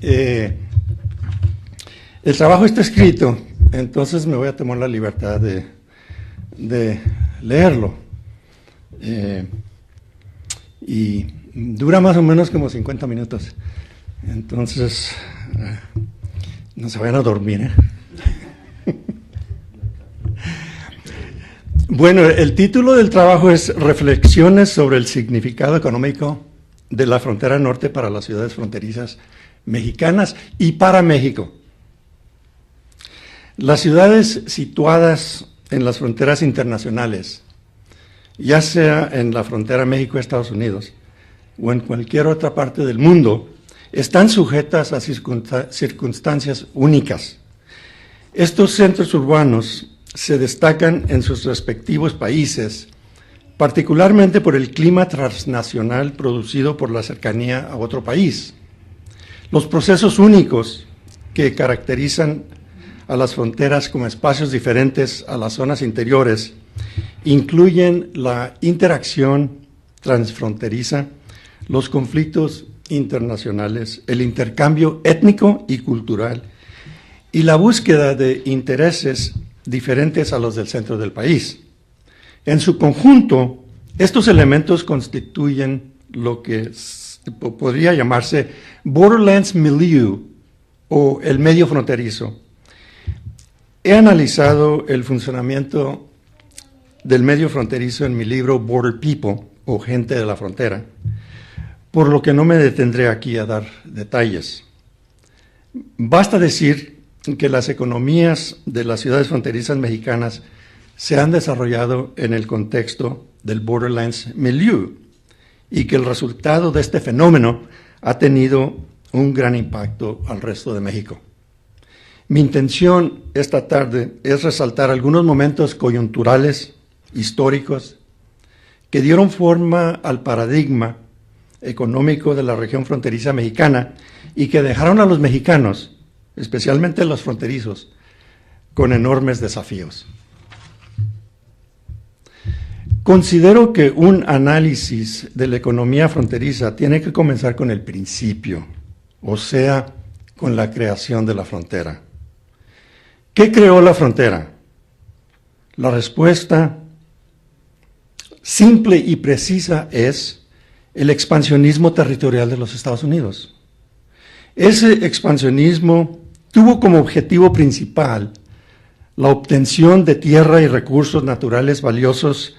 El trabajo está escrito, entonces me voy a tomar la libertad de leerlo. Y dura más o menos como 50 minutos. Entonces, no se vayan a dormir, ¿eh? Bueno, el título del trabajo es Reflexiones sobre el significado económico de la frontera norte para las ciudades fronterizas mexicanas y para México. Las ciudades situadas en las fronteras internacionales, ya sea en la frontera México-Estados Unidos o en cualquier otra parte del mundo, están sujetas a circunstancias únicas. Estos centros urbanos se destacan en sus respectivos países, particularmente por el clima transnacional producido por la cercanía a otro país. Los procesos únicos que caracterizan a las fronteras como espacios diferentes a las zonas interiores incluyen la interacción transfronteriza, los conflictos internacionales, el intercambio étnico y cultural y la búsqueda de intereses diferentes a los del centro del país. En su conjunto, estos elementos constituyen lo que podría llamarse Borderlands Milieu o el medio fronterizo. He analizado el funcionamiento del medio fronterizo en mi libro Border People o Gente de la Frontera, por lo que no me detendré aquí a dar detalles. Basta decir que las economías de las ciudades fronterizas mexicanas se han desarrollado en el contexto del Borderlands Milieu y que el resultado de este fenómeno ha tenido un gran impacto al resto de México. Mi intención esta tarde es resaltar algunos momentos coyunturales, históricos, que dieron forma al paradigma económico de la región fronteriza mexicana y que dejaron a los mexicanos, especialmente los fronterizos, con enormes desafíos. Considero que un análisis de la economía fronteriza tiene que comenzar con el principio, o sea, con la creación de la frontera. ¿Qué creó la frontera? La respuesta simple y precisa es el expansionismo territorial de los Estados Unidos. Ese expansionismo tuvo como objetivo principal la obtención de tierra y recursos naturales valiosos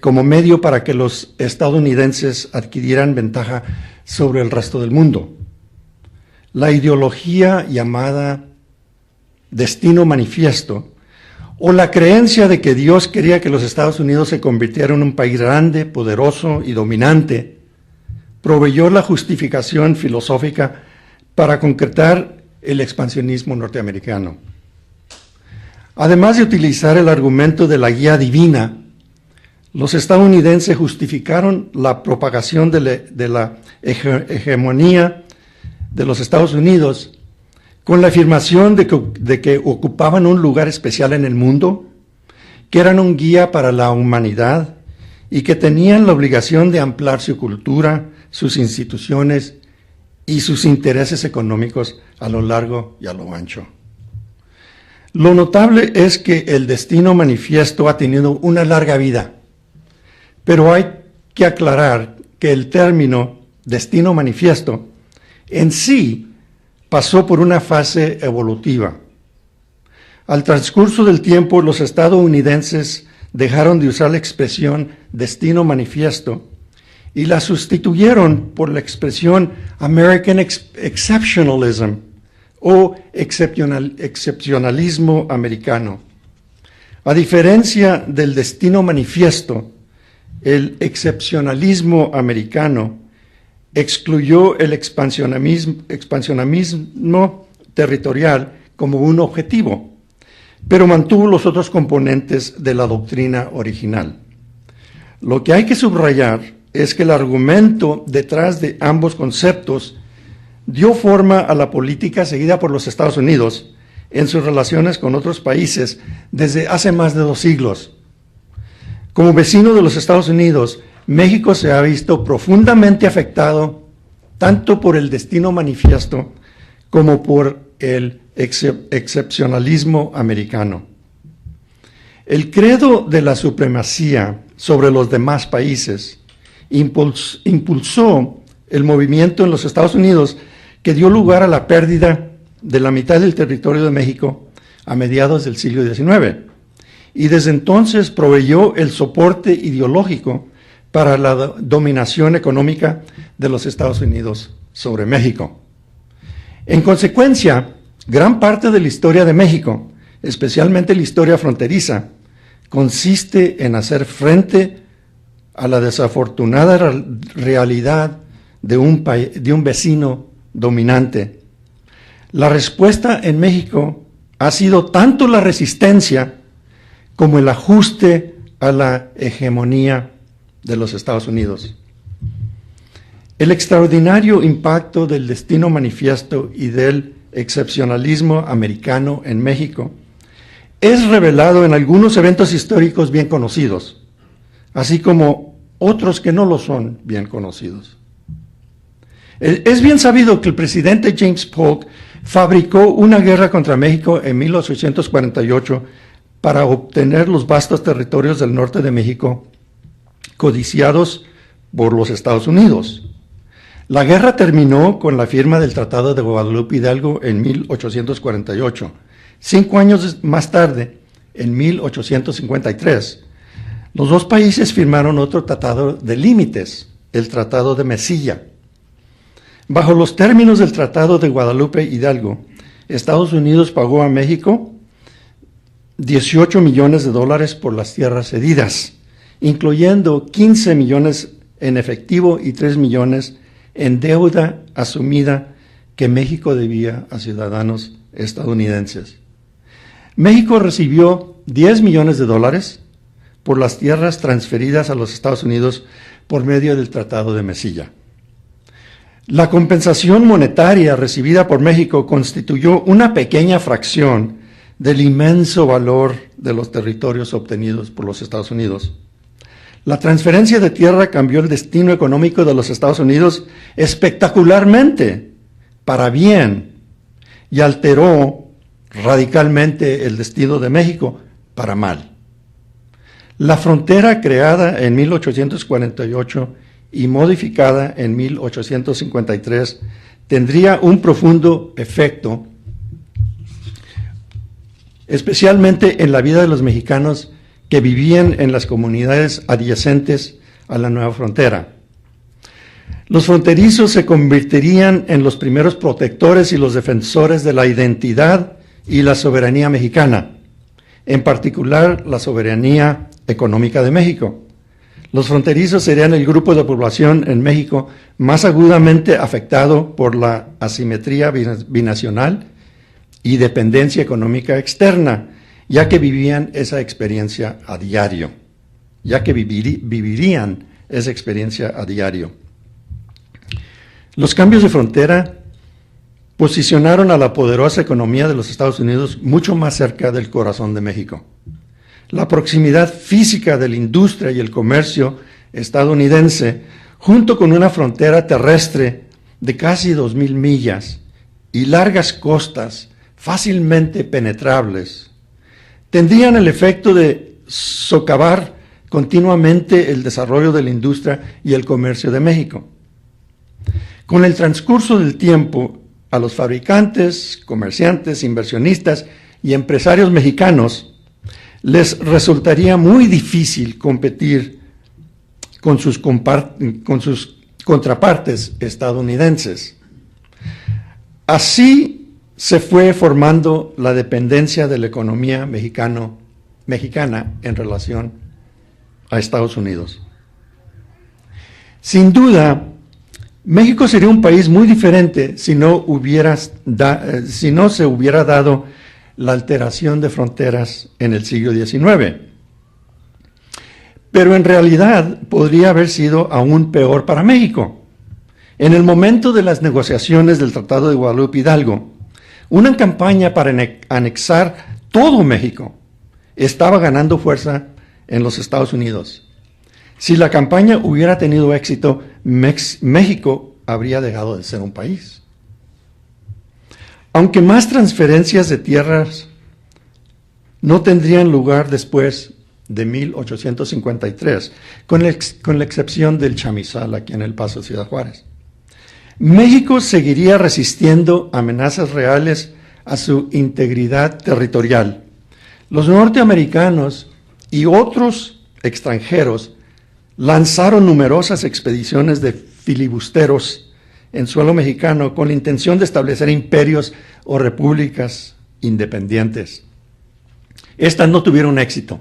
como medio para que los estadounidenses adquirieran ventaja sobre el resto del mundo. La ideología llamada destino manifiesto, o la creencia de que Dios quería que los Estados Unidos se convirtieran en un país grande, poderoso y dominante, proveyó la justificación filosófica para concretar el expansionismo norteamericano. Además de utilizar el argumento de la guía divina, los estadounidenses justificaron la propagación de la hegemonía de los Estados Unidos con la afirmación de que ocupaban un lugar especial en el mundo, que eran un guía para la humanidad y que tenían la obligación de ampliar su cultura, sus instituciones y sus intereses económicos a lo largo y a lo ancho. Lo notable es que el destino manifiesto ha tenido una larga vida, pero hay que aclarar que el término destino manifiesto en sí pasó por una fase evolutiva. Al transcurso del tiempo, los estadounidenses dejaron de usar la expresión destino manifiesto y la sustituyeron por la expresión American Exceptionalism o excepcionalismo americano. A diferencia del destino manifiesto, el excepcionalismo americano excluyó el expansionismo territorial como un objetivo, pero mantuvo los otros componentes de la doctrina original. Lo que hay que subrayar es que el argumento detrás de ambos conceptos dio forma a la política seguida por los Estados Unidos en sus relaciones con otros países desde hace más de 2 siglos. Como vecino de los Estados Unidos, México se ha visto profundamente afectado tanto por el destino manifiesto como por el excepcionalismo americano. El credo de la supremacía sobre los demás países impulsó el movimiento en los Estados Unidos que dio lugar a la pérdida de la mitad del territorio de México a mediados del siglo XIX, y desde entonces proveyó el soporte ideológico para la dominación económica de los Estados Unidos sobre México. En consecuencia, gran parte de la historia de México, especialmente la historia fronteriza, consiste en hacer frente a la desafortunada realidad de un vecino dominante. La respuesta en México ha sido tanto la resistencia como el ajuste a la hegemonía de los Estados Unidos. El extraordinario impacto del destino manifiesto y del excepcionalismo americano en México es revelado en algunos eventos históricos bien conocidos, así como otros que no lo son bien conocidos. Es bien sabido que el presidente James Polk fabricó una guerra contra México en 1848 para obtener los vastos territorios del norte de México codiciados por los Estados Unidos. La guerra terminó con la firma del Tratado de Guadalupe Hidalgo en 1848. 5 años más tarde, en 1853, los dos países firmaron otro tratado de límites, el Tratado de Mesilla. Bajo los términos del Tratado de Guadalupe Hidalgo, Estados Unidos pagó a México $18 millones por las tierras cedidas, incluyendo 15 millones en efectivo y 3 millones en deuda asumida que México debía a ciudadanos estadounidenses. México recibió $10 millones por las tierras transferidas a los Estados Unidos por medio del Tratado de Mesilla. La compensación monetaria recibida por México constituyó una pequeña fracción del inmenso valor de los territorios obtenidos por los Estados Unidos. La transferencia de tierra cambió el destino económico de los Estados Unidos espectacularmente, para bien, y alteró radicalmente el destino de México, para mal. La frontera creada en 1848 y modificada en 1853 tendría un profundo efecto, especialmente en la vida de los mexicanos que vivían en las comunidades adyacentes a la nueva frontera. Los fronterizos se convertirían en los primeros protectores y los defensores de la identidad y la soberanía mexicana, en particular la soberanía económica de México. Los fronterizos serían el grupo de población en México más agudamente afectado por la asimetría binacional y dependencia económica externa, ya que vivían esa experiencia a diario, vivirían esa experiencia a diario. Los cambios de frontera posicionaron a la poderosa economía de los Estados Unidos mucho más cerca del corazón de México. La proximidad física de la industria y el comercio estadounidense, junto con una frontera terrestre de casi 2,000 millas y largas costas fácilmente penetrables, tendrían el efecto de socavar continuamente el desarrollo de la industria y el comercio de México. Con el transcurso del tiempo, a los fabricantes, comerciantes, inversionistas y empresarios mexicanos les resultaría muy difícil competir con sus contrapartes estadounidenses. Así se fue formando la dependencia de la economía mexicana en relación a Estados Unidos. Sin duda, México sería un país muy diferente si no se hubiera dado la alteración de fronteras en el siglo XIX. Pero en realidad podría haber sido aún peor para México. En el momento de las negociaciones del Tratado de Guadalupe Hidalgo, una campaña para anexar todo México estaba ganando fuerza en los Estados Unidos. Si la campaña hubiera tenido éxito, México habría dejado de ser un país. Aunque más transferencias de tierras no tendrían lugar después de 1853, con la excepción del chamizal aquí en El Paso, Ciudad Juárez. México seguiría resistiendo amenazas reales a su integridad territorial. Los norteamericanos y otros extranjeros lanzaron numerosas expediciones de filibusteros en suelo mexicano con la intención de establecer imperios o repúblicas independientes. Estas no tuvieron éxito.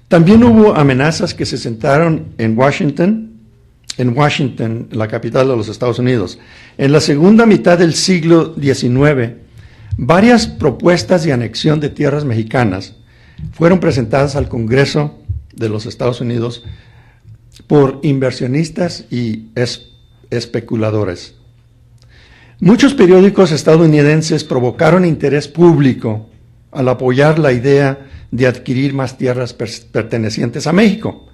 También hubo amenazas que se sentaron en Washington, la capital de los Estados Unidos. En la segunda mitad del siglo XIX, varias propuestas de anexión de tierras mexicanas fueron presentadas al Congreso de los Estados Unidos por inversionistas y especuladores. Muchos periódicos estadounidenses provocaron interés público al apoyar la idea de adquirir más tierras pertenecientes a México.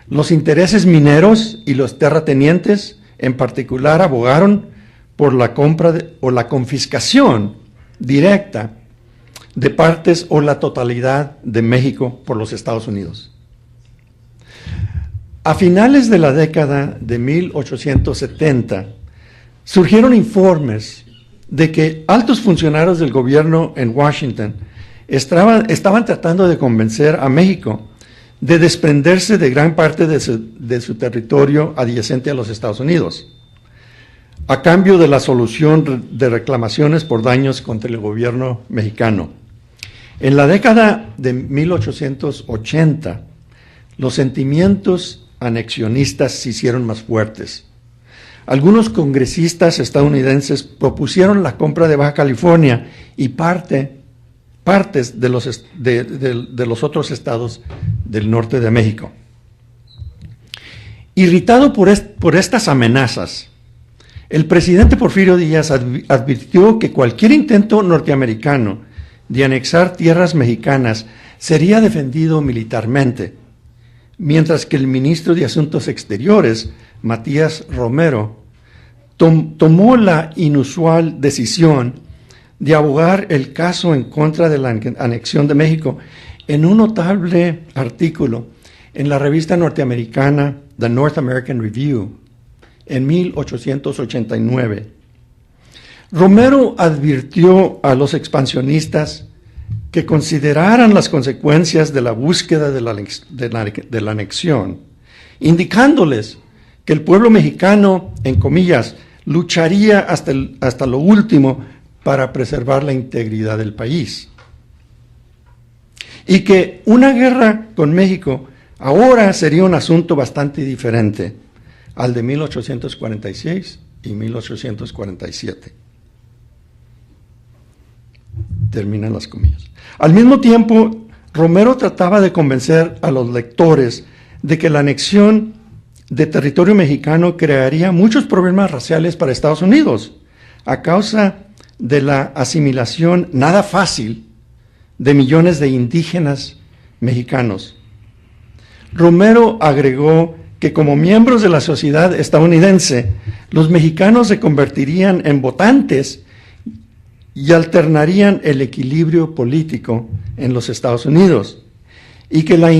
Los intereses mineros y los terratenientes en particular abogaron por la compra o la confiscación directa de partes o la totalidad de México por los Estados Unidos. A finales de la década de 1870, surgieron informes de que altos funcionarios del gobierno en Washington estaban tratando de convencer a México de desprenderse de gran parte de su territorio adyacente a los Estados Unidos, a cambio de la solución de reclamaciones por daños contra el gobierno mexicano. En la década de 1880, los sentimientos anexionistas se hicieron más fuertes. Algunos congresistas estadounidenses propusieron la compra de Baja California y partes de los otros estados del norte de México. Irritado por estas amenazas, el presidente Porfirio Díaz advirtió que cualquier intento norteamericano de anexar tierras mexicanas sería defendido militarmente, mientras que el ministro de Asuntos Exteriores, Matías Romero, tomó la inusual decisión de abogar el caso en contra de la anexión de México en un notable artículo en la revista norteamericana The North American Review en 1889. Romero advirtió a los expansionistas que consideraran las consecuencias de la búsqueda de la anexión, indicándoles que el pueblo mexicano, en comillas, lucharía hasta lo último para preservar la integridad del país. Y que una guerra con México ahora sería un asunto bastante diferente al de 1846 y 1847. Terminan las comillas. Al mismo tiempo, Romero trataba de convencer a los lectores de que la anexión de territorio mexicano crearía muchos problemas raciales para Estados Unidos a causa de la asimilación nada fácil de millones de indígenas mexicanos. Romero agregó que como miembros de la sociedad estadounidense, los mexicanos se convertirían en votantes y alternarían el equilibrio político en los Estados Unidos, y que la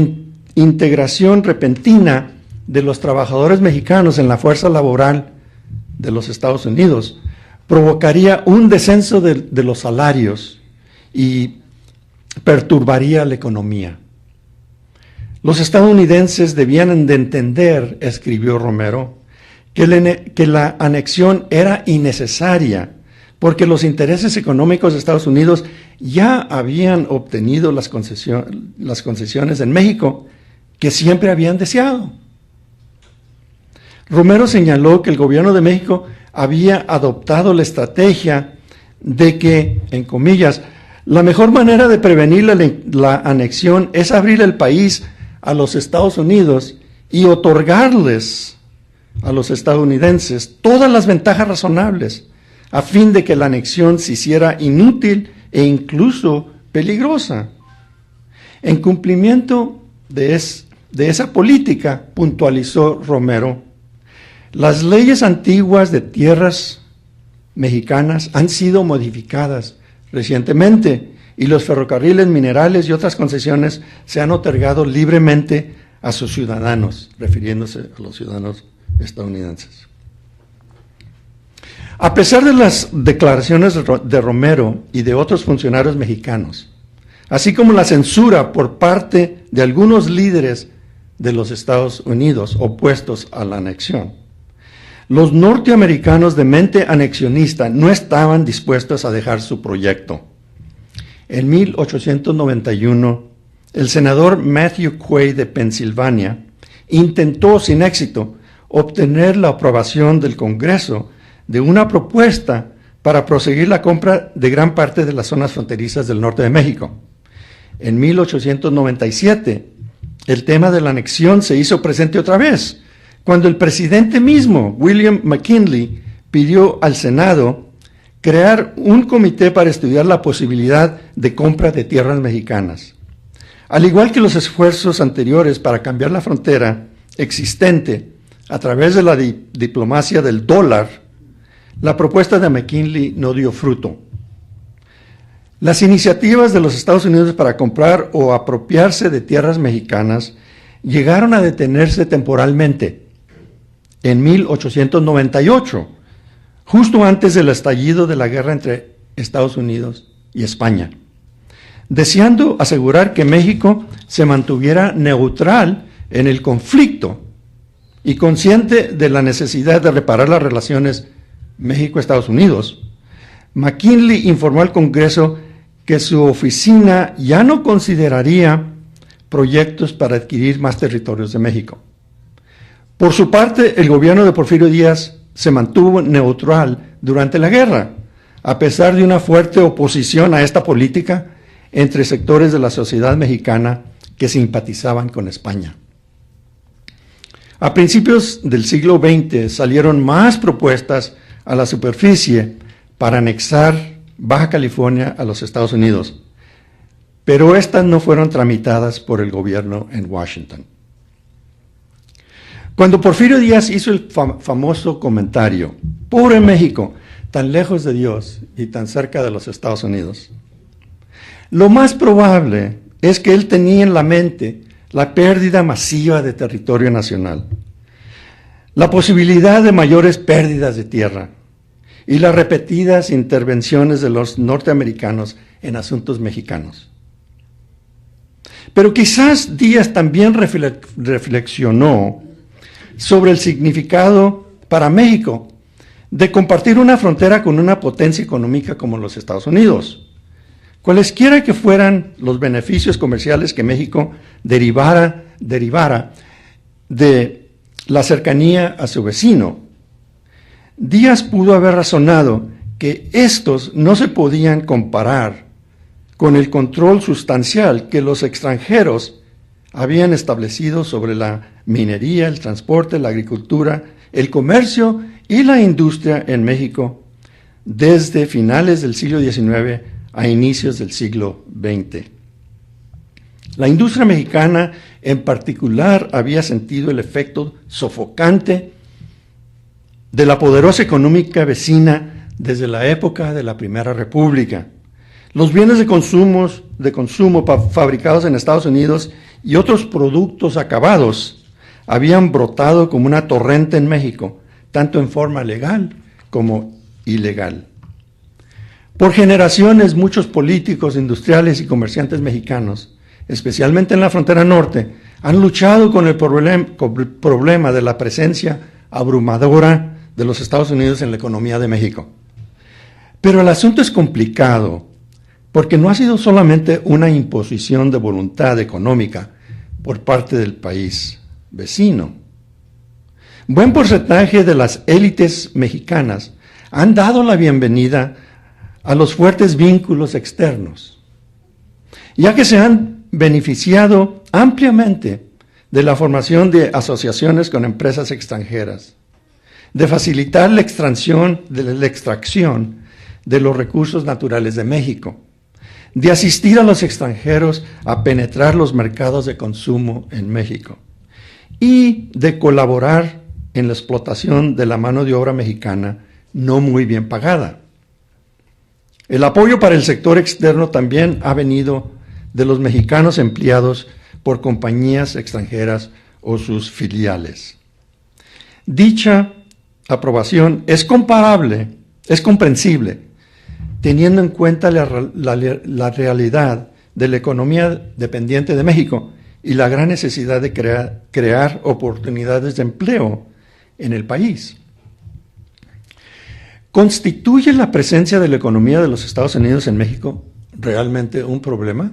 integración repentina de los trabajadores mexicanos en la fuerza laboral de los Estados Unidos provocaría un descenso de los salarios y perturbaría la economía. Los estadounidenses debían de entender, escribió Romero, que la anexión era innecesaria porque los intereses económicos de Estados Unidos ya habían obtenido las concesiones en México que siempre habían deseado. Romero señaló que el gobierno de México había adoptado la estrategia de que, en comillas, la mejor manera de prevenir la anexión es abrir el país a los Estados Unidos y otorgarles a los estadounidenses todas las ventajas razonables a fin de que la anexión se hiciera inútil e incluso peligrosa. En cumplimiento de esa política, puntualizó Romero, Las leyes antiguas de tierras mexicanas han sido modificadas recientemente y los ferrocarriles, minerales y otras concesiones se han otorgado libremente a sus ciudadanos, refiriéndose a los ciudadanos estadounidenses. A pesar de las declaraciones de Romero y de otros funcionarios mexicanos, así como la censura por parte de algunos líderes de los Estados Unidos opuestos a la anexión, los norteamericanos de mente anexionista no estaban dispuestos a dejar su proyecto. En 1891, el senador Matthew Quay de Pensilvania intentó sin éxito obtener la aprobación del Congreso de una propuesta para proseguir la compra de gran parte de las zonas fronterizas del norte de México. En 1897, el tema de la anexión se hizo presente otra vez, cuando el presidente mismo, William McKinley, pidió al Senado crear un comité para estudiar la posibilidad de compra de tierras mexicanas. Al igual que los esfuerzos anteriores para cambiar la frontera existente a través de la diplomacia del dólar, la propuesta de McKinley no dio fruto. Las iniciativas de los Estados Unidos para comprar o apropiarse de tierras mexicanas llegaron a detenerse temporalmente en 1898, justo antes del estallido de la guerra entre Estados Unidos y España, deseando asegurar que México se mantuviera neutral en el conflicto y consciente de la necesidad de reparar las relaciones México-Estados Unidos. McKinley informó al Congreso que su oficina ya no consideraría proyectos para adquirir más territorios de México. Por su parte, el gobierno de Porfirio Díaz se mantuvo neutral durante la guerra, a pesar de una fuerte oposición a esta política entre sectores de la sociedad mexicana que simpatizaban con España. A principios del siglo XX salieron más propuestas a la superficie para anexar Baja California a los Estados Unidos, pero estas no fueron tramitadas por el gobierno en Washington. Cuando Porfirio Díaz hizo el famoso comentario, "Pobre México, tan lejos de Dios y tan cerca de los Estados Unidos", lo más probable es que él tenía en la mente la pérdida masiva de territorio nacional, la posibilidad de mayores pérdidas de tierra y las repetidas intervenciones de los norteamericanos en asuntos mexicanos. Pero quizás Díaz también reflexionó sobre el significado para México de compartir una frontera con una potencia económica como los Estados Unidos. Cualesquiera que fueran los beneficios comerciales que México derivara de la cercanía a su vecino, Díaz pudo haber razonado que estos no se podían comparar con el control sustancial que los extranjeros habían establecido sobre la minería, el transporte, la agricultura, el comercio y la industria en México desde finales del siglo XIX a inicios del siglo XX. La industria mexicana en particular había sentido el efecto sofocante de la poderosa económica vecina desde la época de la Primera República. Los bienes de consumo fabricados en Estados Unidos y otros productos acabados habían brotado como una torrente en México, tanto en forma legal como ilegal. Por generaciones, muchos políticos, industriales y comerciantes mexicanos, especialmente en la frontera norte, han luchado con el problema de la presencia abrumadora de los Estados Unidos en la economía de México. Pero el asunto es complicado, porque no ha sido solamente una imposición de voluntad económica por parte del país vecino. Buen porcentaje de las élites mexicanas han dado la bienvenida a los fuertes vínculos externos, ya que se han beneficiado ampliamente de la formación de asociaciones con empresas extranjeras, de facilitar la extracción de los recursos naturales de México, de asistir a los extranjeros a penetrar los mercados de consumo en México y de colaborar en la explotación de la mano de obra mexicana no muy bien pagada. El apoyo para el sector externo también ha venido de los mexicanos empleados por compañías extranjeras o sus filiales. Dicha aprobación es comprensible, teniendo en cuenta la realidad de la economía dependiente de México y la gran necesidad de crear oportunidades de empleo en el país. ¿Constituye la presencia de la economía de los Estados Unidos en México realmente un problema?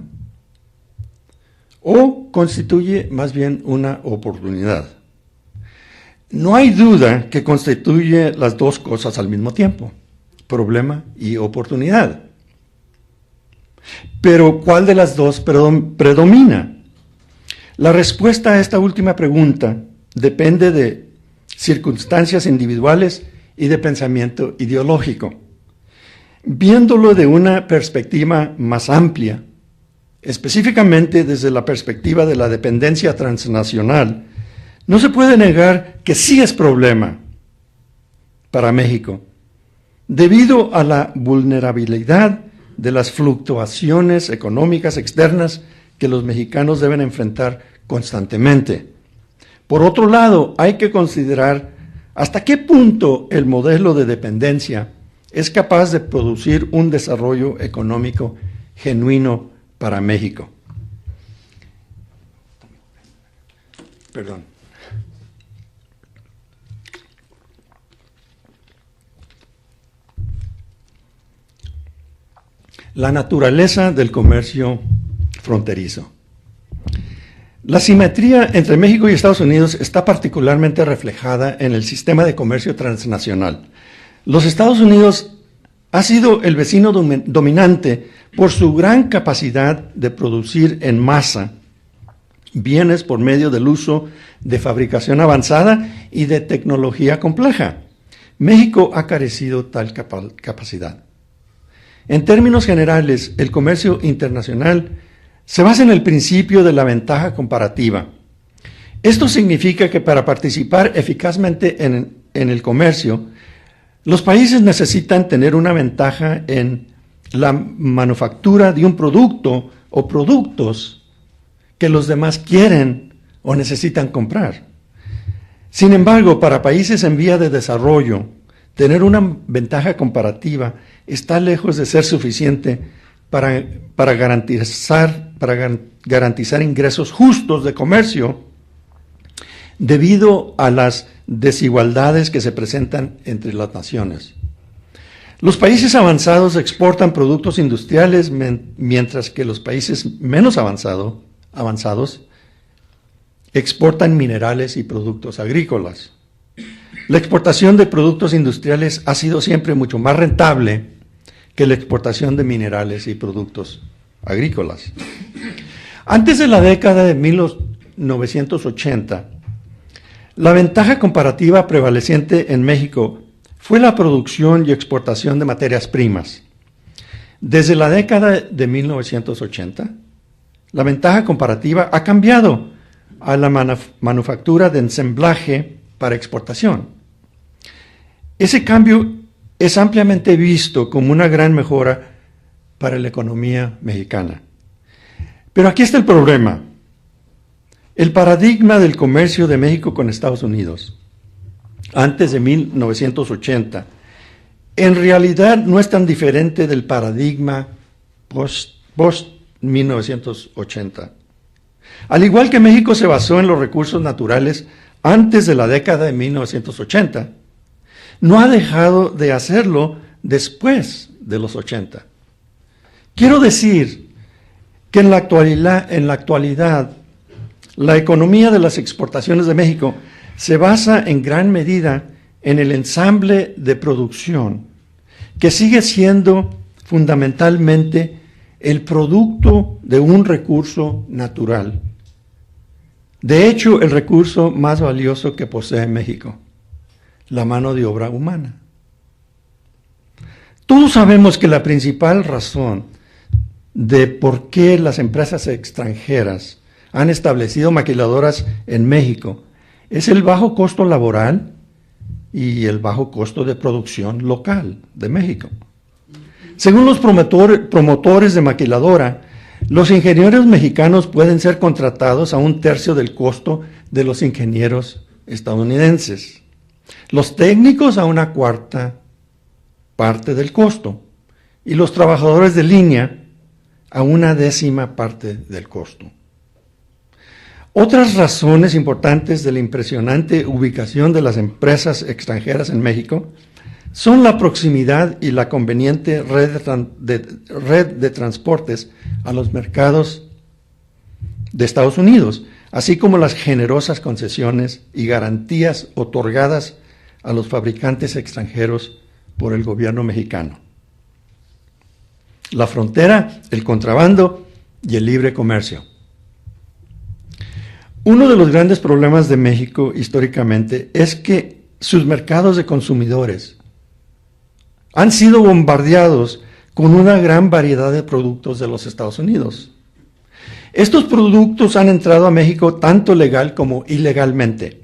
¿O constituye más bien una oportunidad? No hay duda que constituye las dos cosas al mismo tiempo, problema y oportunidad. Pero ¿cuál de las dos predomina? La respuesta a esta última pregunta depende de circunstancias individuales y de pensamiento ideológico. Viéndolo de una perspectiva más amplia, específicamente desde la perspectiva de la dependencia transnacional, no se puede negar que sí es problema para México, debido a la vulnerabilidad de las fluctuaciones económicas externas que los mexicanos deben enfrentar constantemente. Por otro lado, hay que considerar hasta qué punto el modelo de dependencia es capaz de producir un desarrollo económico genuino para México. Perdón. La naturaleza del comercio fronterizo. La simetría entre México y Estados Unidos está particularmente reflejada en el sistema de comercio transnacional. Los Estados Unidos ha sido el vecino dominante por su gran capacidad de producir en masa bienes por medio del uso de fabricación avanzada y de tecnología compleja. México ha carecido tal capacidad. En términos generales, el comercio internacional se basa en el principio de la ventaja comparativa. Esto significa que para participar eficazmente en el comercio, los países necesitan tener una ventaja en la manufactura de un producto o productos que los demás quieren o necesitan comprar. Sin embargo, para países en vía de desarrollo, tener una ventaja comparativa está lejos de ser suficiente para garantizar ingresos justos de comercio debido a las desigualdades que se presentan entre las naciones. Los países avanzados exportan productos industriales mientras que los países menos avanzados exportan minerales y productos agrícolas. La exportación de productos industriales ha sido siempre mucho más rentable que la exportación de minerales y productos agrícolas. Antes de la década de 1980, la ventaja comparativa prevaleciente en México fue la producción y exportación de materias primas. Desde la década de 1980, la ventaja comparativa ha cambiado a la manufactura de ensamblaje para exportación. Ese cambio es ampliamente visto como una gran mejora para la economía mexicana. Pero aquí está el problema. El paradigma del comercio de México con Estados Unidos, antes de 1980, en realidad no es tan diferente del paradigma post-1980. Al igual que México se basó en los recursos naturales antes de la década de 1980, no ha dejado de hacerlo después de los 80. Quiero decir que en la actualidad, la economía de las exportaciones de México se basa en gran medida en el ensamble de producción, que sigue siendo fundamentalmente el producto de un recurso natural. De hecho, el recurso más valioso que posee México, la mano de obra humana. Todos sabemos que la principal razón de por qué las empresas extranjeras han establecido maquiladoras en México es el bajo costo laboral y el bajo costo de producción local de México. Según los promotores de maquiladora, los ingenieros mexicanos pueden ser contratados a 1/3 del costo de los ingenieros estadounidenses, los técnicos a 1/4 parte del costo y los trabajadores de línea a 1/10 parte del costo. Otras razones importantes de la impresionante ubicación de las empresas extranjeras en México son la proximidad y la conveniente red de transportes a los mercados de Estados Unidos, así como las generosas concesiones y garantías otorgadas a los fabricantes extranjeros por el gobierno mexicano. La frontera, el contrabando y el libre comercio. Uno de los grandes problemas de México históricamente es que sus mercados de consumidores han sido bombardeados con una gran variedad de productos de los Estados Unidos. Estos productos han entrado a México tanto legal como ilegalmente.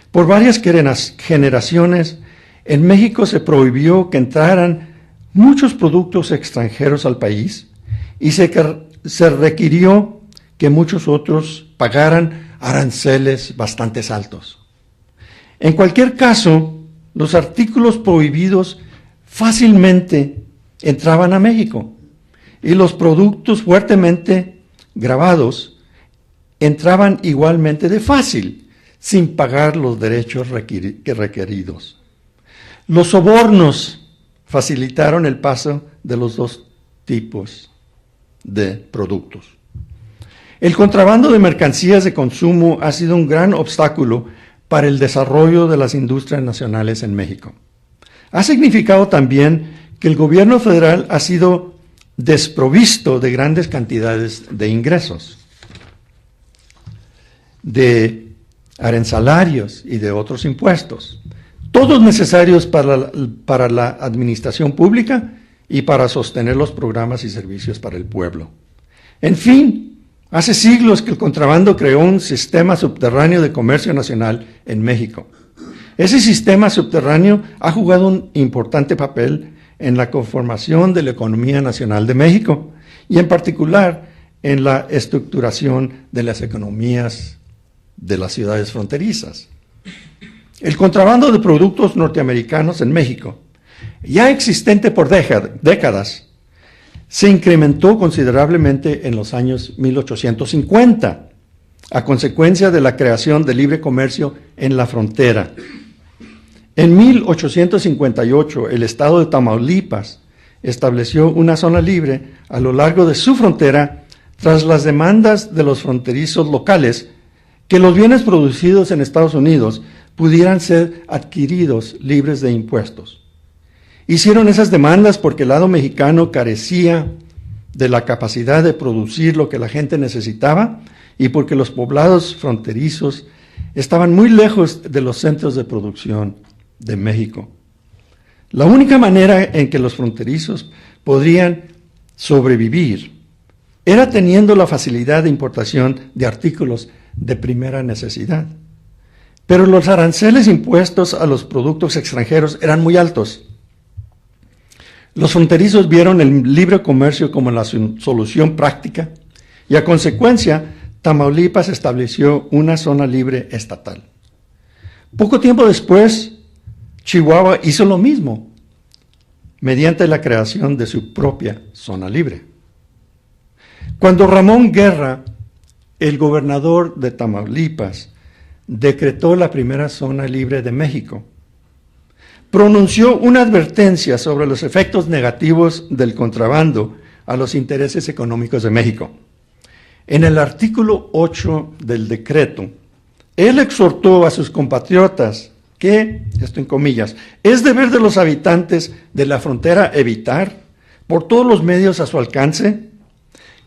Por varias generaciones, en México se prohibió que entraran muchos productos extranjeros al país y se requirió que muchos otros pagaran aranceles bastante altos. En cualquier caso, los artículos prohibidos fácilmente entraban a México y los productos fuertemente grabados entraban igualmente de fácil, sin pagar los derechos requeridos. Los sobornos facilitaron el paso de los dos tipos de productos. El contrabando de mercancías de consumo ha sido un gran obstáculo para el desarrollo de las industrias nacionales en México. Ha significado también que el gobierno federal ha sido desprovisto de grandes cantidades de ingresos, de arancelarios y de otros impuestos, todos necesarios para la administración pública y para sostener los programas y servicios para el pueblo. En fin, hace siglos que el contrabando creó un sistema subterráneo de comercio nacional en México. Ese sistema subterráneo ha jugado un importante papel en la conformación de la economía nacional de México y en particular en la estructuración de las economías de las ciudades fronterizas. El contrabando de productos norteamericanos en México, ya existente por décadas, se incrementó considerablemente en los años 1850, a consecuencia de la creación de libre comercio en la frontera. En 1858, el estado de Tamaulipas estableció una zona libre a lo largo de su frontera tras las demandas de los fronterizos locales que los bienes producidos en Estados Unidos pudieran ser adquiridos libres de impuestos. Hicieron esas demandas porque el lado mexicano carecía de la capacidad de producir lo que la gente necesitaba y porque los poblados fronterizos estaban muy lejos de los centros de producción de México. La única manera en que los fronterizos podrían sobrevivir era teniendo la facilidad de importación de artículos de primera necesidad. Pero los aranceles impuestos a los productos extranjeros eran muy altos. Los fronterizos vieron el libre comercio como la solución práctica y a consecuencia Tamaulipas estableció una zona libre estatal. Poco tiempo después, Chihuahua hizo lo mismo, mediante la creación de su propia zona libre. Cuando Ramón Guerra, el gobernador de Tamaulipas, decretó la primera zona libre de México, pronunció una advertencia sobre los efectos negativos del contrabando a los intereses económicos de México. En el artículo 8 del decreto, él exhortó a sus compatriotas que, esto en comillas, es deber de los habitantes de la frontera evitar, por todos los medios a su alcance,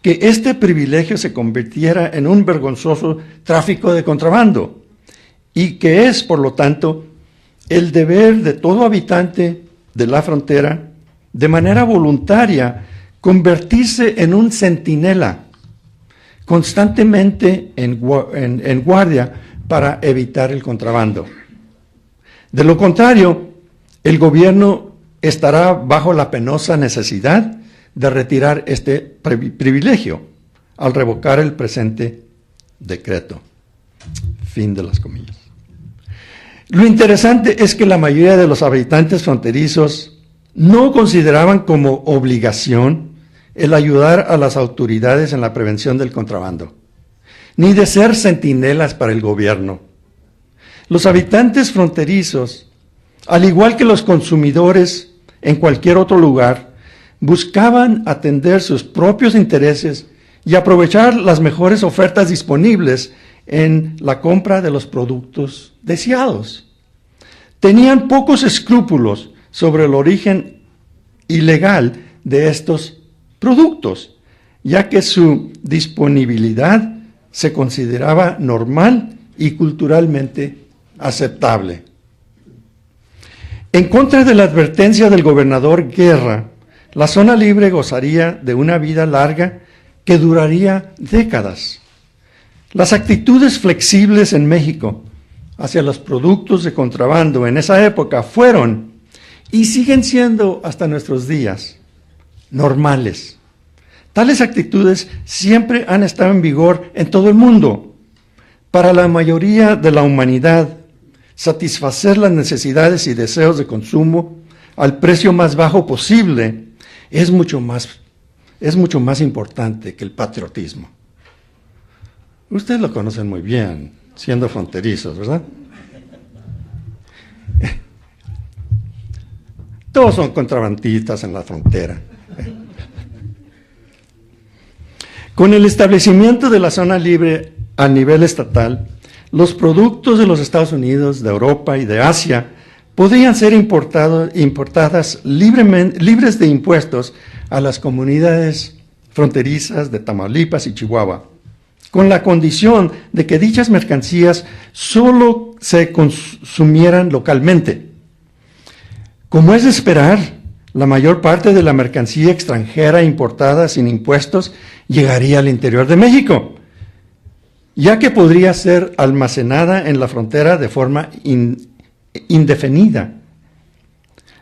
que este privilegio se convirtiera en un vergonzoso tráfico de contrabando y que es, por lo tanto, el deber de todo habitante de la frontera, de manera voluntaria, convertirse en un centinela, constantemente en guardia para evitar el contrabando. De lo contrario, el gobierno estará bajo la penosa necesidad de retirar este privilegio al revocar el presente decreto. Fin de las comillas. Lo interesante es que la mayoría de los habitantes fronterizos no consideraban como obligación el ayudar a las autoridades en la prevención del contrabando, ni de ser centinelas para el gobierno. Los habitantes fronterizos, al igual que los consumidores en cualquier otro lugar, buscaban atender sus propios intereses y aprovechar las mejores ofertas disponibles en la compra de los productos deseados. Tenían pocos escrúpulos sobre el origen ilegal de estos productos, ya que su disponibilidad se consideraba normal y culturalmente aceptable. En contra de la advertencia del gobernador Guerra, la zona libre gozaría de una vida larga que duraría décadas. Las actitudes flexibles en México hacia los productos de contrabando en esa época fueron y siguen siendo hasta nuestros días normales. Tales actitudes siempre han estado en vigor en todo el mundo. Para la mayoría de la humanidad, satisfacer las necesidades y deseos de consumo al precio más bajo posible es mucho más importante que el patriotismo. Ustedes lo conocen muy bien, siendo fronterizos, ¿verdad? Todos son contrabandistas en la frontera. Con el establecimiento de la zona libre a nivel estatal, los productos de los Estados Unidos, de Europa y de Asia podían ser importadas libres de impuestos a las comunidades fronterizas de Tamaulipas y Chihuahua, con la condición de que dichas mercancías solo se consumieran localmente. Como es de esperar, la mayor parte de la mercancía extranjera importada sin impuestos llegaría al interior de México, ya que podría ser almacenada en la frontera de forma indefinida,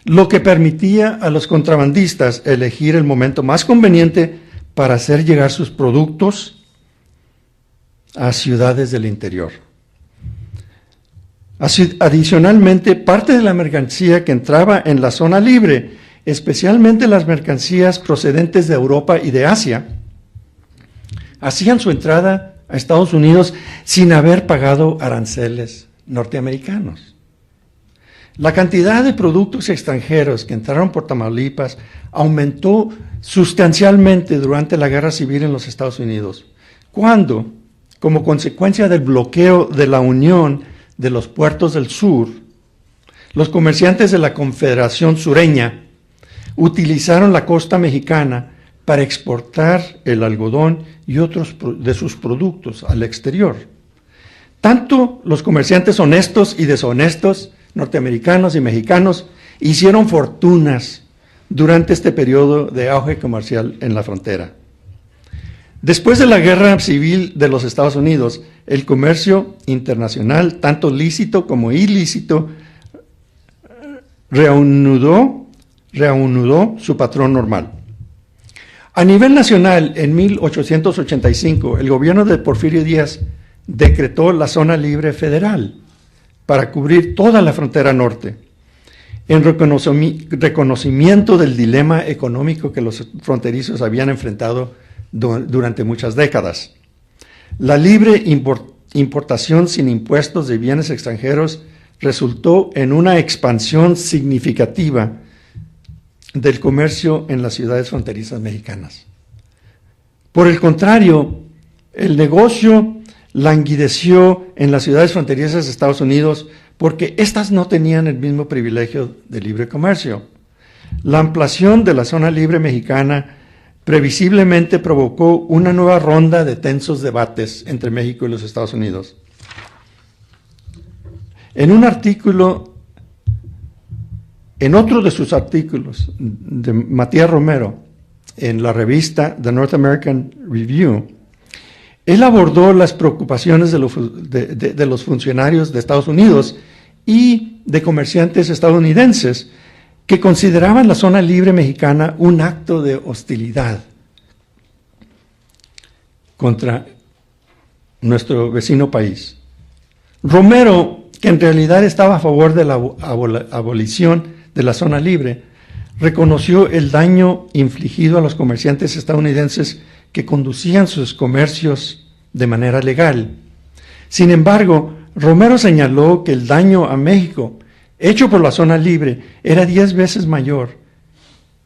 lo que permitía a los contrabandistas elegir el momento más conveniente para hacer llegar sus productos a ciudades del interior. Adicionalmente, parte de la mercancía que entraba en la zona libre, especialmente las mercancías procedentes de Europa y de Asia, hacían su entrada a Estados Unidos sin haber pagado aranceles norteamericanos. La cantidad de productos extranjeros que entraron por Tamaulipas aumentó sustancialmente durante la Guerra Civil en los Estados Unidos, cuando, como consecuencia del bloqueo de la Unión de los puertos del sur, los comerciantes de la Confederación Sureña utilizaron la costa mexicana para exportar el algodón y otros de sus productos al exterior. Tanto los comerciantes honestos y deshonestos, norteamericanos y mexicanos, hicieron fortunas durante este periodo de auge comercial en la frontera. Después de la Guerra Civil de los Estados Unidos, el comercio internacional, tanto lícito como ilícito, reanudó su patrón normal. A nivel nacional, en 1885, el gobierno de Porfirio Díaz decretó la zona libre federal para cubrir toda la frontera norte, en reconocimiento del dilema económico que los fronterizos habían enfrentado durante muchas décadas. La libre importación sin impuestos de bienes extranjeros resultó en una expansión significativa del comercio en las ciudades fronterizas mexicanas. Por el contrario, el negocio languideció en las ciudades fronterizas de Estados Unidos porque éstas no tenían el mismo privilegio de libre comercio. La ampliación de la zona libre mexicana previsiblemente provocó una nueva ronda de tensos debates entre México y los Estados Unidos. En otro de sus artículos, de Matías Romero, en la revista The North American Review, él abordó las preocupaciones de los funcionarios de Estados Unidos y de comerciantes estadounidenses que consideraban la zona libre mexicana un acto de hostilidad contra nuestro vecino país. Romero, que en realidad estaba a favor de la abolición de la zona libre, reconoció el daño infligido a los comerciantes estadounidenses que conducían sus comercios de manera legal. Sin embargo, Romero señaló que el daño a México hecho por la zona libre era 10 veces mayor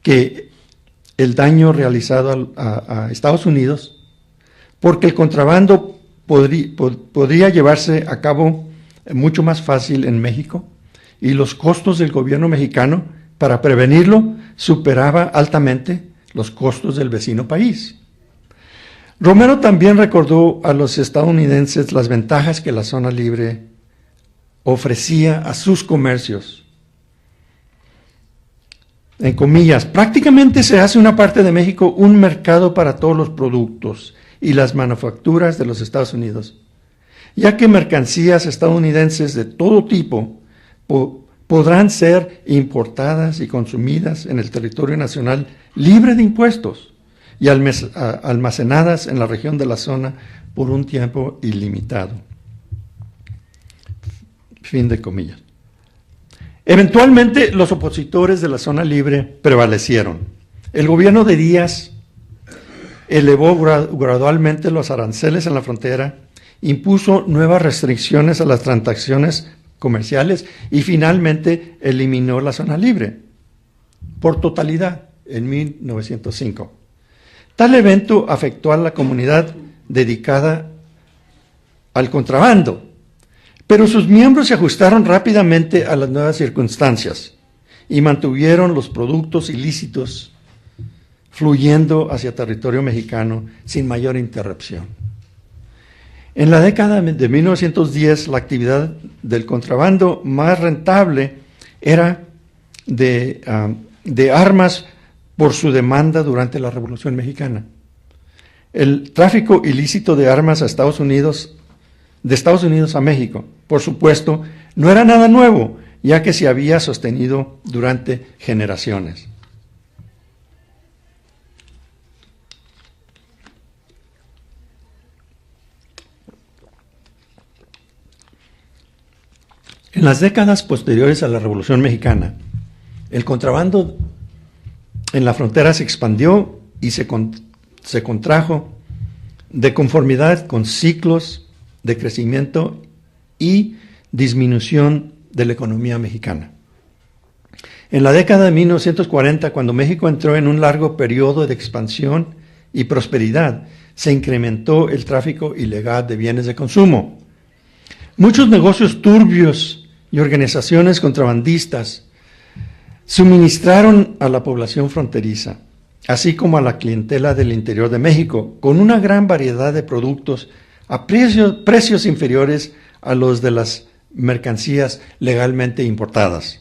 que el daño realizado a Estados Unidos, porque el contrabando podría llevarse a cabo mucho más fácil en México y los costos del gobierno mexicano para prevenirlo superaba altamente los costos del vecino país. Romero también recordó a los estadounidenses las ventajas que la zona libre ofrecía a sus comercios. En comillas, prácticamente se hace una parte de México un mercado para todos los productos y las manufacturas de los Estados Unidos, ya que mercancías estadounidenses de todo tipo podrán ser importadas y consumidas en el territorio nacional libre de impuestos y almacenadas en la región de la zona por un tiempo ilimitado. Fin de comillas. Eventualmente, los opositores de la zona libre prevalecieron. El gobierno de Díaz elevó gradualmente los aranceles en la frontera, impuso nuevas restricciones a las transacciones comerciales y finalmente eliminó la zona libre por totalidad en 1905. Tal evento afectó a la comunidad dedicada al contrabando, pero sus miembros se ajustaron rápidamente a las nuevas circunstancias y mantuvieron los productos ilícitos fluyendo hacia territorio mexicano sin mayor interrupción. En la década de 1910, la actividad del contrabando más rentable era de armas por su demanda durante la Revolución Mexicana. El tráfico ilícito de armas a Estados Unidos, de Estados Unidos a México, por supuesto, no era nada nuevo, ya que se había sostenido durante generaciones. En las décadas posteriores a la Revolución Mexicana, el contrabando en la frontera se expandió y se contrajo de conformidad con ciclos de crecimiento y disminución de la economía mexicana. En la década de 1940, cuando México entró en un largo periodo de expansión y prosperidad, se incrementó el tráfico ilegal de bienes de consumo. Muchos negocios turbios y organizaciones contrabandistas suministraron a la población fronteriza, así como a la clientela del interior de México, con una gran variedad de productos a precios inferiores a los de las mercancías legalmente importadas.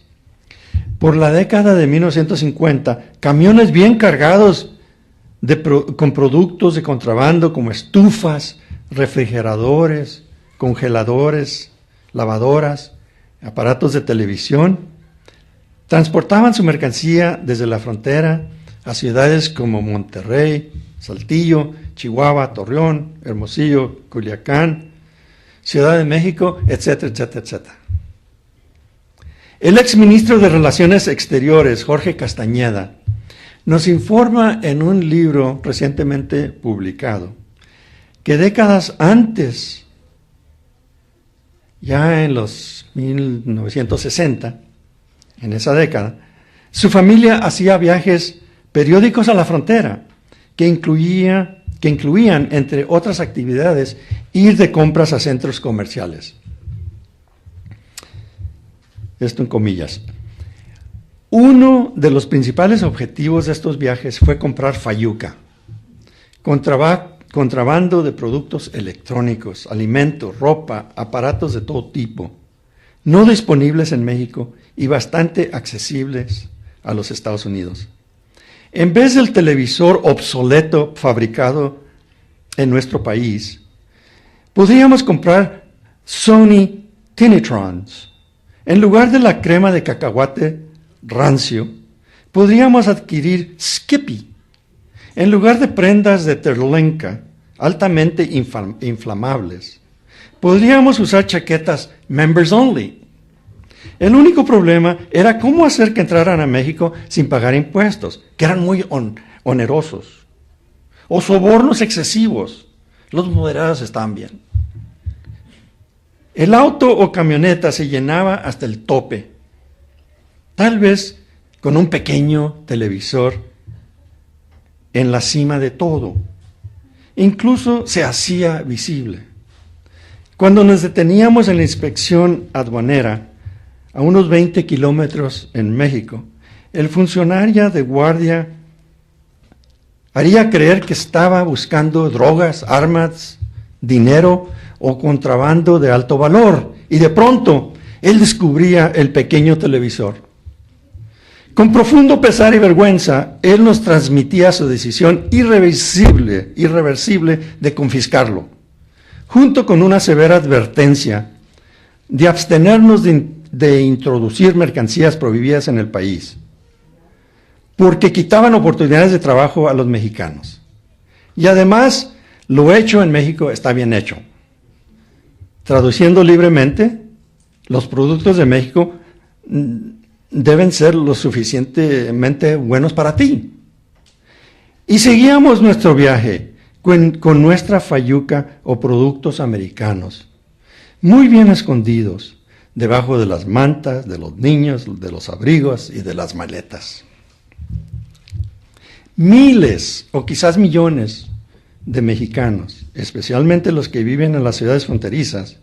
Por la década de 1950, camiones bien cargados con productos de contrabando como estufas, refrigeradores, congeladores, lavadoras, aparatos de televisión, transportaban su mercancía desde la frontera a ciudades como Monterrey, Saltillo, Chihuahua, Torreón, Hermosillo, Culiacán, Ciudad de México, etcétera, etcétera, etcétera. El exministro de Relaciones Exteriores, Jorge Castañeda, nos informa en un libro recientemente publicado que décadas antes, ya en los 1960, en esa década, su familia hacía viajes periódicos a la frontera que incluían, entre otras actividades, ir de compras a centros comerciales. Esto en comillas. Uno de los principales objetivos de estos viajes fue comprar fayuca, contrabando de productos electrónicos, alimentos, ropa, aparatos de todo tipo, no disponibles en México y bastante accesibles a los Estados Unidos. En vez del televisor obsoleto fabricado en nuestro país, podríamos comprar Sony Tinetrons En lugar de la crema de cacahuate rancio, podríamos adquirir Skippy. En lugar de prendas de Terlenka altamente inflamables, podríamos usar chaquetas Members Only. El único problema era cómo hacer que entraran a México sin pagar impuestos, que eran muy onerosos, o sobornos excesivos. Los moderados estaban bien. El auto o camioneta se llenaba hasta el tope, tal vez con un pequeño televisor en la cima de todo. Incluso se hacía visible. Cuando nos deteníamos en la inspección aduanera, a unos 20 kilómetros en México, el funcionario de guardia haría creer que estaba buscando drogas, armas, dinero o contrabando de alto valor, y de pronto él descubría el pequeño televisor. Con profundo pesar y vergüenza, él nos transmitía su decisión irreversible de confiscarlo, junto con una severa advertencia de abstenernos de introducir mercancías prohibidas en el país, porque quitaban oportunidades de trabajo a los mexicanos. Y además, lo hecho en México está bien hecho. Traduciendo libremente, los productos de México deben ser lo suficientemente buenos para ti. Y seguíamos nuestro viaje con nuestra fayuca o productos americanos, muy bien escondidos, debajo de las mantas, de los niños, de los abrigos y de las maletas. Miles o quizás millones de mexicanos, especialmente los que viven en las ciudades fronterizas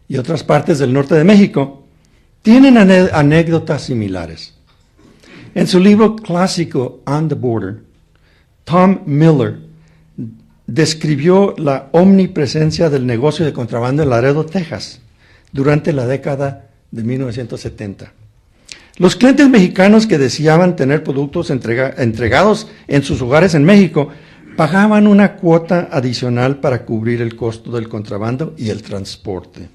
y otras partes del norte de México, tienen anécdotas similares. En su libro clásico On the Border, Tom Miller describió la omnipresencia del negocio de contrabando en Laredo, Texas, durante la década de 1970. Los clientes mexicanos que deseaban tener productos entregados en sus hogares en México pagaban una cuota adicional para cubrir el costo del contrabando y el transporte.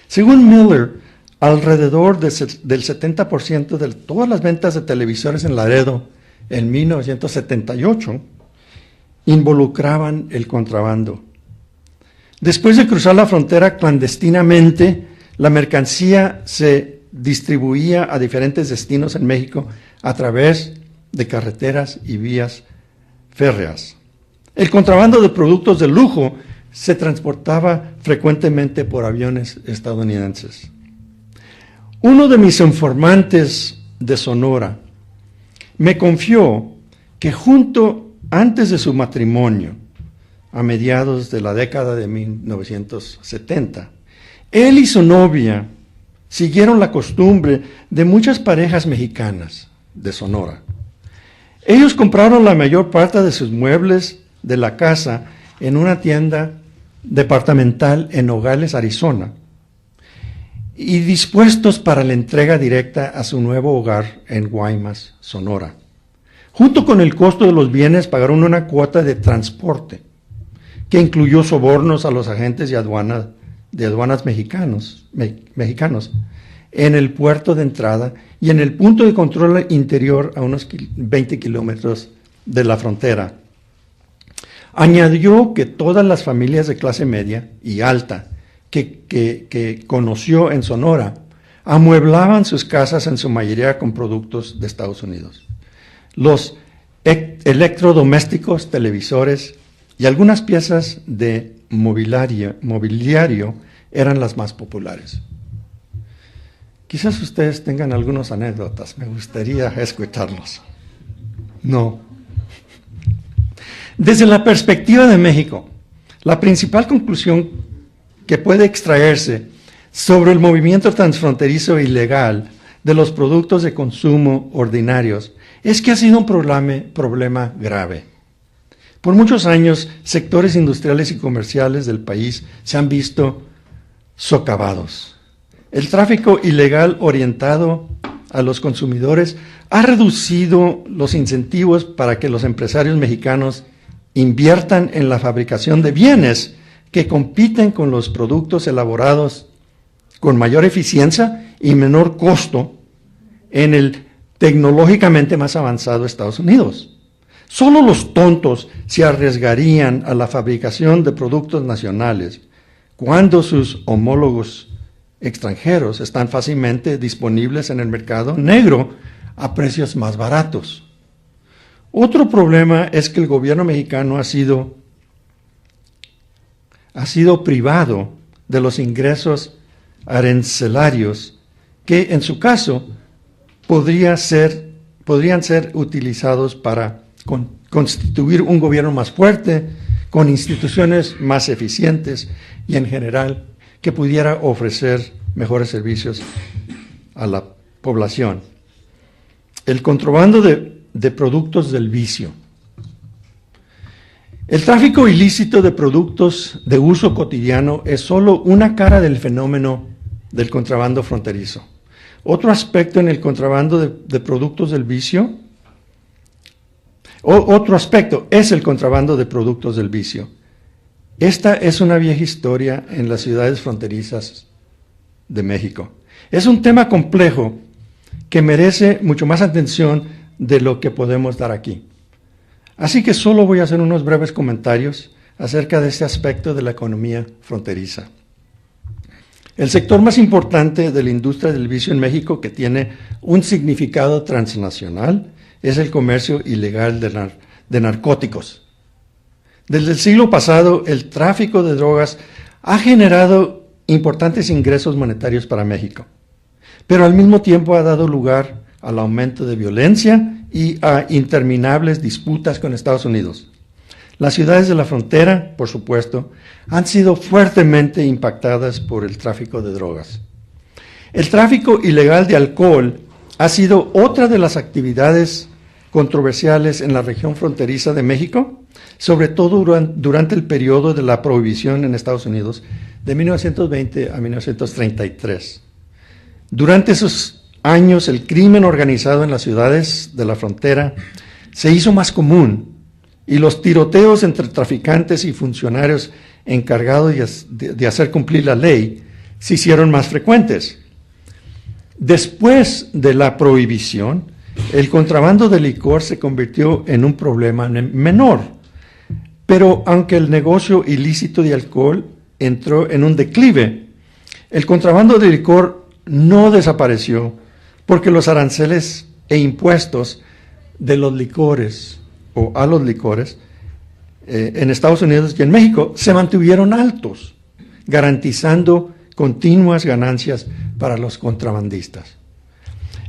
Según Miller, alrededor del 70% de todas las ventas de televisores en Laredo en 1978 involucraban el contrabando. Después de cruzar la frontera clandestinamente, la mercancía se distribuía a diferentes destinos en México a través de carreteras y vías férreas. El contrabando de productos de lujo se transportaba frecuentemente por aviones estadounidenses. Uno de mis informantes de Sonora me confió que antes de su matrimonio, a mediados de la década de 1970, él y su novia siguieron la costumbre de muchas parejas mexicanas de Sonora. Ellos compraron la mayor parte de sus muebles de la casa en una tienda departamental en Nogales, Arizona, y dispuestos para la entrega directa a su nuevo hogar en Guaymas, Sonora. Junto con el costo de los bienes, pagaron una cuota de transporte, que incluyó sobornos a los agentes de aduanas mexicanos en el puerto de entrada y en el punto de control interior a unos 20 kilómetros de la frontera. Añadió que todas las familias de clase media y alta que conoció en Sonora amueblaban sus casas en su mayoría con productos de Estados Unidos. Los electrodomésticos, televisores y algunas piezas de mobiliario eran las más populares. Quizás ustedes tengan algunas anécdotas, me gustaría escucharlos. No. Desde la perspectiva de México, la principal conclusión que puede extraerse sobre el movimiento transfronterizo ilegal de los productos de consumo ordinarios es que ha sido un problema grave. Por muchos años, sectores industriales y comerciales del país se han visto socavados. El tráfico ilegal orientado a los consumidores ha reducido los incentivos para que los empresarios mexicanos inviertan en la fabricación de bienes que compiten con los productos elaborados con mayor eficiencia y menor costo en el tecnológicamente más avanzado Estados Unidos. Solo los tontos se arriesgarían a la fabricación de productos nacionales cuando sus homólogos extranjeros están fácilmente disponibles en el mercado negro a precios más baratos. Otro problema es que el gobierno mexicano ha sido privado de los ingresos arancelarios que, en su caso, podrían ser utilizados para constituir un gobierno más fuerte, con instituciones más eficientes y, en general, que pudiera ofrecer mejores servicios a la población. El contrabando de productos del vicio. El tráfico ilícito de productos de uso cotidiano es solo una cara del fenómeno del contrabando fronterizo. Otro aspecto en el contrabando de productos del vicio, otro aspecto es el contrabando de productos del vicio. Esta es una vieja historia en las ciudades fronterizas de México. Es un tema complejo que merece mucho más atención de lo que podemos dar aquí. Así que solo voy a hacer unos breves comentarios acerca de este aspecto de la economía fronteriza. El sector más importante de la industria del vicio en México, que tiene un significado transnacional, es el comercio ilegal de narcóticos. Desde el siglo pasado, el tráfico de drogas ha generado importantes ingresos monetarios para México, pero al mismo tiempo ha dado lugar al aumento de violencia y a interminables disputas con Estados Unidos. Las ciudades de la frontera, por supuesto, han sido fuertemente impactadas por el tráfico de drogas. El tráfico ilegal de alcohol ha sido otra de las actividades controversiales en la región fronteriza de México, sobre todo durante el periodo de la prohibición en Estados Unidos de 1920 a 1933. Durante esos años, el crimen organizado en las ciudades de la frontera se hizo más común y los tiroteos entre traficantes y funcionarios encargados de hacer cumplir la ley se hicieron más frecuentes. Después de la prohibición, el contrabando de licor se convirtió en un problema menor, pero aunque el negocio ilícito de alcohol entró en un declive, el contrabando de licor no desapareció porque los aranceles e impuestos de los licores o a los licores en Estados Unidos y en México se mantuvieron altos, garantizando continuas ganancias para los contrabandistas.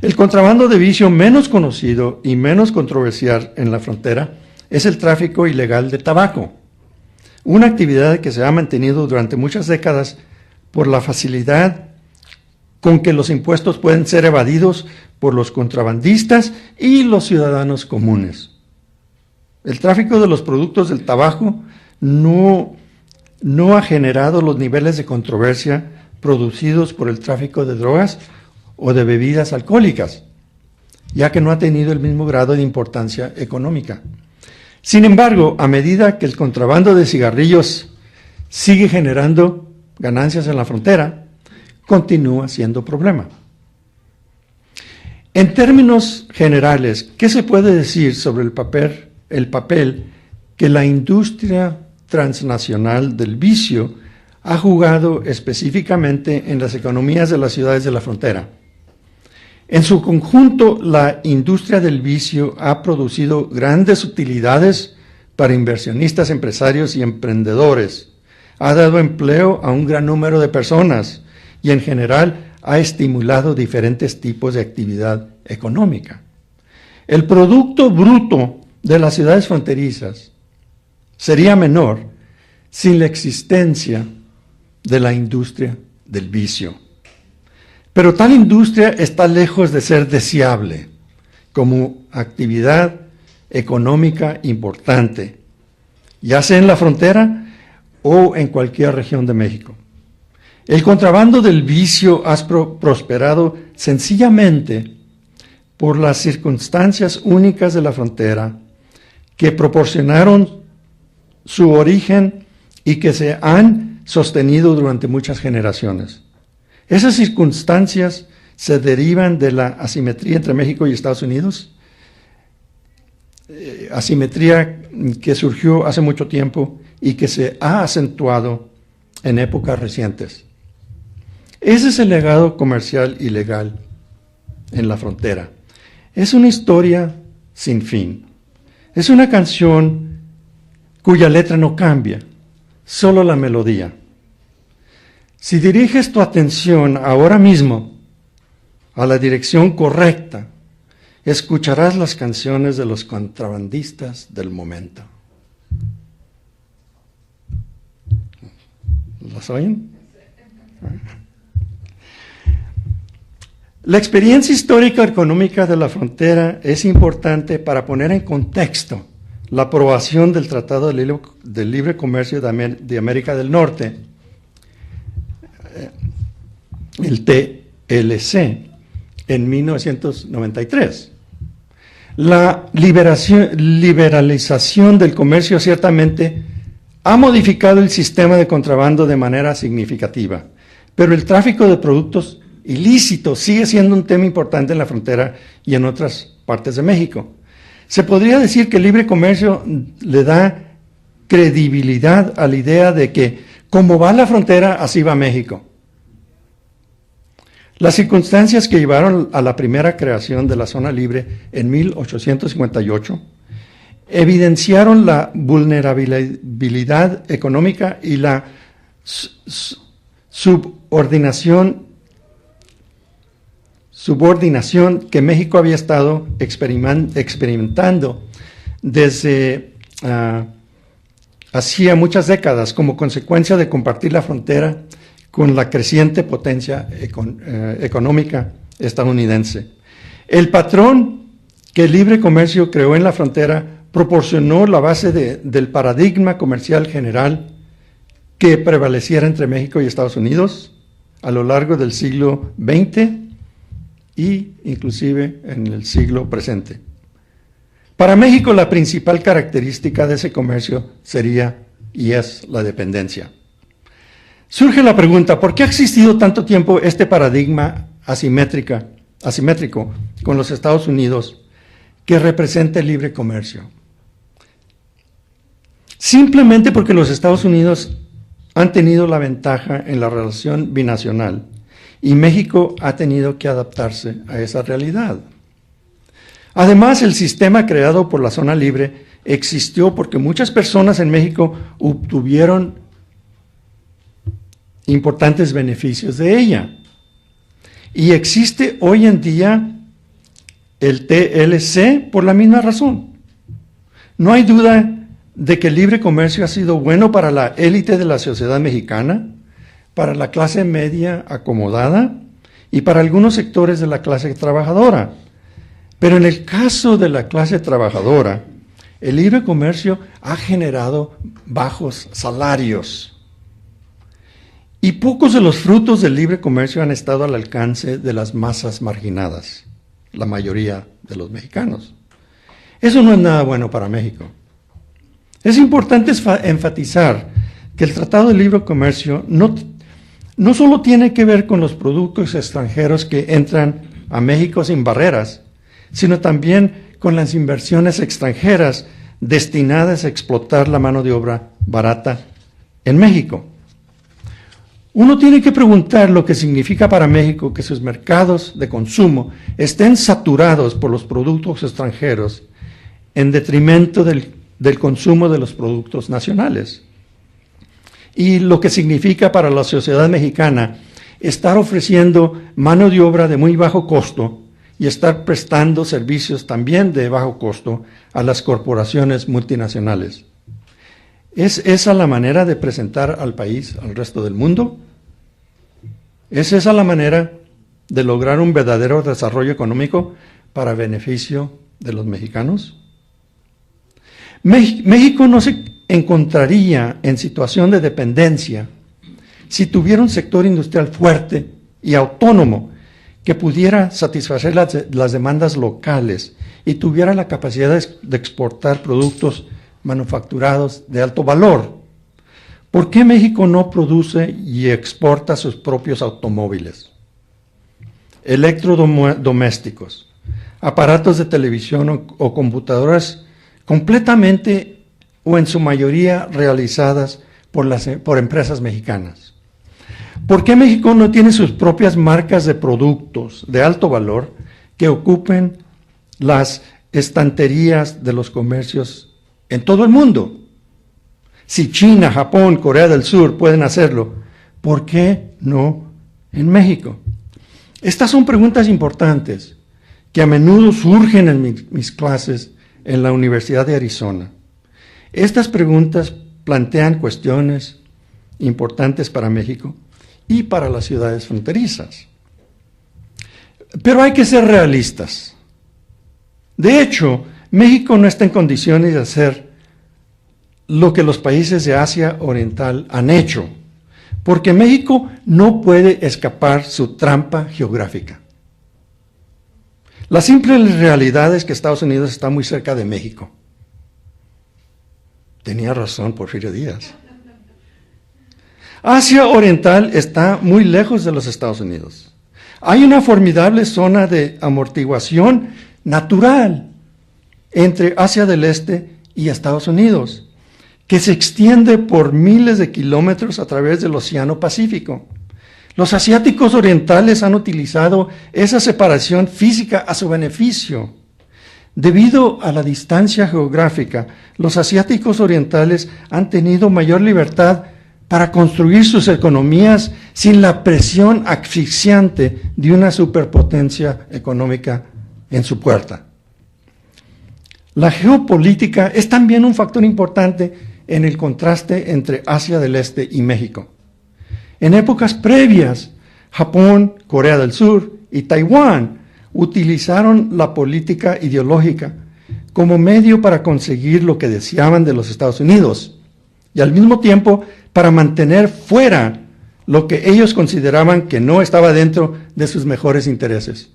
El contrabando de vicio menos conocido y menos controversial en la frontera es el tráfico ilegal de tabaco, una actividad que se ha mantenido durante muchas décadas por la facilidad con que los impuestos pueden ser evadidos por los contrabandistas y los ciudadanos comunes. El tráfico de los productos del tabaco no ha generado los niveles de controversia producidos por el tráfico de drogas o de bebidas alcohólicas, ya que no ha tenido el mismo grado de importancia económica. Sin embargo, a medida que el contrabando de cigarrillos sigue generando ganancias en la frontera, continúa siendo problema. En términos generales, ¿qué se puede decir sobre el papel que la industria transnacional del vicio ha jugado específicamente en las economías de las ciudades de la frontera? En su conjunto, la industria del vicio ha producido grandes utilidades para inversionistas, empresarios y emprendedores. Ha dado empleo a un gran número de personas y, en general, ha estimulado diferentes tipos de actividad económica. El Producto Bruto de las ciudades fronterizas sería menor sin la existencia de la industria del vicio. Pero tal industria está lejos de ser deseable como actividad económica importante, ya sea en la frontera o en cualquier región de México. El contrabando del vicio ha prosperado sencillamente por las circunstancias únicas de la frontera que proporcionaron su origen y que se han sostenido durante muchas generaciones. Esas circunstancias se derivan de la asimetría entre México y Estados Unidos, asimetría que surgió hace mucho tiempo y que se ha acentuado en épocas recientes. Ese es el legado comercial y legal en la frontera. Es una historia sin fin. Es una canción cuya letra no cambia, solo la melodía. Si diriges tu atención ahora mismo a la dirección correcta, escucharás las canciones de los contrabandistas del momento. ¿Las oyen? La experiencia histórica económica de la frontera es importante para poner en contexto la aprobación del Tratado de Libre Comercio de América del Norte, el TLC, en 1993. La liberalización del comercio ciertamente ha modificado el sistema de contrabando de manera significativa, pero el tráfico de productos ilícitos sigue siendo un tema importante en la frontera y en otras partes de México. Se podría decir que el libre comercio le da credibilidad a la idea de que como va la frontera, así va México. Las circunstancias que llevaron a la primera creación de la zona libre en 1858 evidenciaron la vulnerabilidad económica y la subordinación que México había estado experimentando desde hacía muchas décadas como consecuencia de compartir la frontera con la creciente potencia económica estadounidense. El patrón que el libre comercio creó en la frontera proporcionó la base del paradigma comercial general que prevaleciera entre México y Estados Unidos a lo largo del siglo XX y inclusive en el siglo presente. Para México la principal característica de ese comercio sería y es la dependencia. Surge la pregunta, ¿por qué ha existido tanto tiempo este paradigma asimétrico con los Estados Unidos que representa el libre comercio? Simplemente porque los Estados Unidos han tenido la ventaja en la relación binacional y México ha tenido que adaptarse a esa realidad. Además, el sistema creado por la zona libre existió porque muchas personas en México obtuvieron importantes beneficios de ella. Y existe hoy en día el TLC por la misma razón. No hay duda de que el libre comercio ha sido bueno para la élite de la sociedad mexicana, para la clase media acomodada y para algunos sectores de la clase trabajadora. Pero en el caso de la clase trabajadora, el libre comercio ha generado bajos salarios. Y pocos de los frutos del libre comercio han estado al alcance de las masas marginadas, la mayoría de los mexicanos. Eso no es nada bueno para México. Es importante enfatizar que el Tratado de Libre Comercio no solo tiene que ver con los productos extranjeros que entran a México sin barreras, sino también con las inversiones extranjeras destinadas a explotar la mano de obra barata en México. Uno tiene que preguntar lo que significa para México que sus mercados de consumo estén saturados por los productos extranjeros en detrimento del consumo de los productos nacionales. Y lo que significa para la sociedad mexicana estar ofreciendo mano de obra de muy bajo costo y estar prestando servicios también de bajo costo a las corporaciones multinacionales. ¿Es esa la manera de presentar al país al resto del mundo? ¿Es esa la manera de lograr un verdadero desarrollo económico para beneficio de los mexicanos? México no se encontraría en situación de dependencia si tuviera un sector industrial fuerte y autónomo que pudiera satisfacer las demandas locales y tuviera la capacidad de exportar productos manufacturados de alto valor. ¿Por qué México no produce y exporta sus propios automóviles, electrodomésticos, aparatos de televisión o computadoras completamente o en su mayoría realizadas por empresas mexicanas? ¿Por qué México no tiene sus propias marcas de productos de alto valor que ocupen las estanterías de los comercios en todo el mundo? Si China, Japón, Corea del Sur pueden hacerlo, ¿por qué no en México? Estas son preguntas importantes que a menudo surgen en mis clases en la Universidad de Arizona. Estas preguntas plantean cuestiones importantes para México y para las ciudades fronterizas. Pero hay que ser realistas. De hecho, México no está en condiciones de hacer lo que los países de Asia Oriental han hecho, porque México no puede escapar su trampa geográfica. La simple realidad es que Estados Unidos está muy cerca de México. Tenía razón Porfirio Díaz. Asia Oriental está muy lejos de los Estados Unidos. Hay una formidable zona de amortiguación natural entre Asia del Este y Estados Unidos, que se extiende por miles de kilómetros a través del Océano Pacífico. Los asiáticos orientales han utilizado esa separación física a su beneficio. Debido a la distancia geográfica, los asiáticos orientales han tenido mayor libertad para construir sus economías sin la presión asfixiante de una superpotencia económica en su puerta. La geopolítica es también un factor importante en el contraste entre Asia del Este y México. En épocas previas, Japón, Corea del Sur y Taiwán utilizaron la política ideológica como medio para conseguir lo que deseaban de los Estados Unidos y al mismo tiempo para mantener fuera lo que ellos consideraban que no estaba dentro de sus mejores intereses.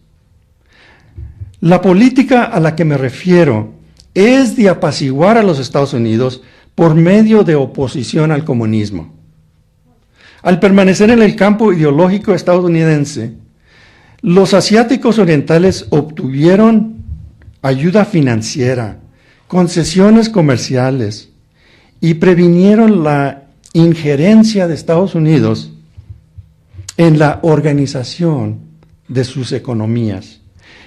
La política a la que me refiero es de apaciguar a los Estados Unidos por medio de oposición al comunismo. Al permanecer en el campo ideológico estadounidense, los asiáticos orientales obtuvieron ayuda financiera, concesiones comerciales y previnieron la injerencia de Estados Unidos en la organización de sus economías.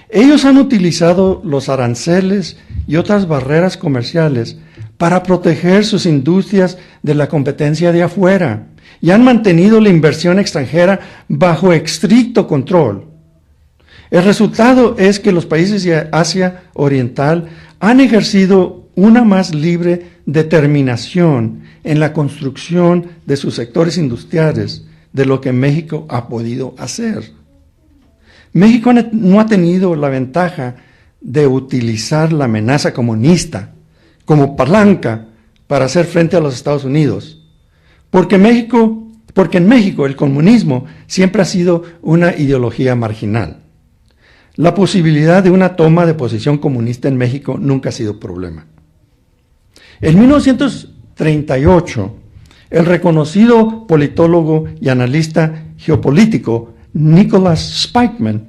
Ellos han utilizado los aranceles y otras barreras comerciales para proteger sus industrias de la competencia de afuera y han mantenido la inversión extranjera bajo estricto control. El resultado es que los países de Asia Oriental han ejercido una más libre determinación en la construcción de sus sectores industriales de lo que México ha podido hacer. México no ha tenido la ventaja de utilizar la amenaza comunista como palanca para hacer frente a los Estados Unidos, porque en México el comunismo siempre ha sido una ideología marginal. La posibilidad de una toma de posición comunista en México nunca ha sido problema. En 1938, el reconocido politólogo y analista geopolítico Nicholas Spykman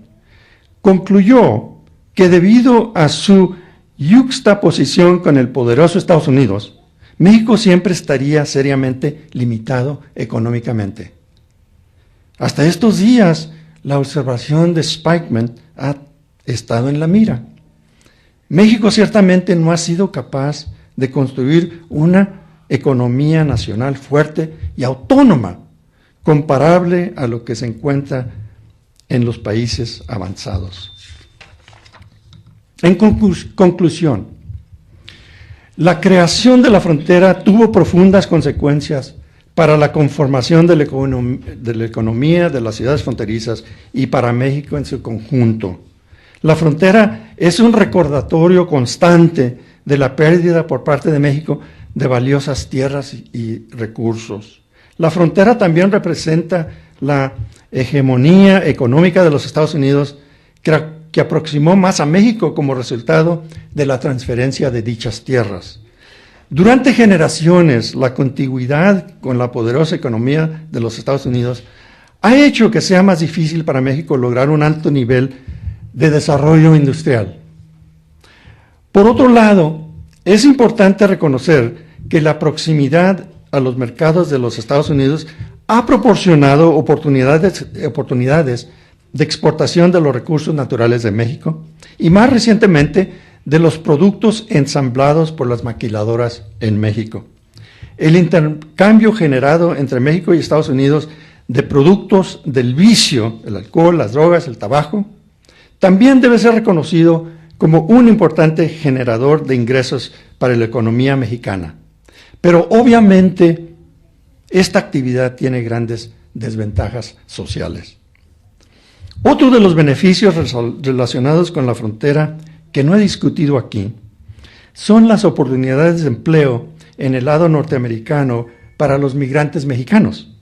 concluyó que debido a su yuxtaposición con el poderoso Estados Unidos, México siempre estaría seriamente limitado económicamente. Hasta estos días, la observación de Spykman ha estado en la mira. México ciertamente no ha sido capaz de construir una economía nacional fuerte y autónoma, comparable a lo que se encuentra en los países avanzados. En conclusión, la creación de la frontera tuvo profundas consecuencias para la conformación de la economía de las ciudades fronterizas y para México en su conjunto. La frontera es un recordatorio constante de la pérdida por parte de México de valiosas tierras y recursos. La frontera también representa la hegemonía económica de los Estados Unidos que aproximó más a México como resultado de la transferencia de dichas tierras. Durante generaciones, la contiguidad con la poderosa economía de los Estados Unidos ha hecho que sea más difícil para México lograr un alto nivel de desarrollo industrial. Por otro lado, es importante reconocer que la proximidad a los mercados de los Estados Unidos ha proporcionado oportunidades de exportación de los recursos naturales de México y más recientemente de los productos ensamblados por las maquiladoras en México. El intercambio generado entre México y Estados Unidos de productos del vicio, el alcohol, las drogas, el tabaco, también debe ser reconocido como un importante generador de ingresos para la economía mexicana. Pero obviamente esta actividad tiene grandes desventajas sociales. Otro de los beneficios relacionados con la frontera que no he discutido aquí son las oportunidades de empleo en el lado norteamericano para los migrantes mexicanos.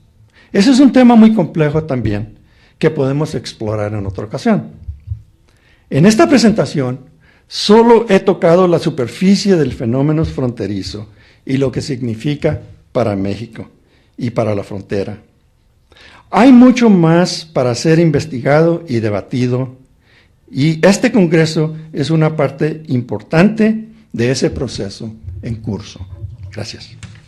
Ese es un tema muy complejo también que podemos explorar en otra ocasión. En esta presentación solo he tocado la superficie del fenómeno fronterizo y lo que significa para México y para la frontera. Hay mucho más para ser investigado y debatido, y este Congreso es una parte importante de ese proceso en curso. Gracias.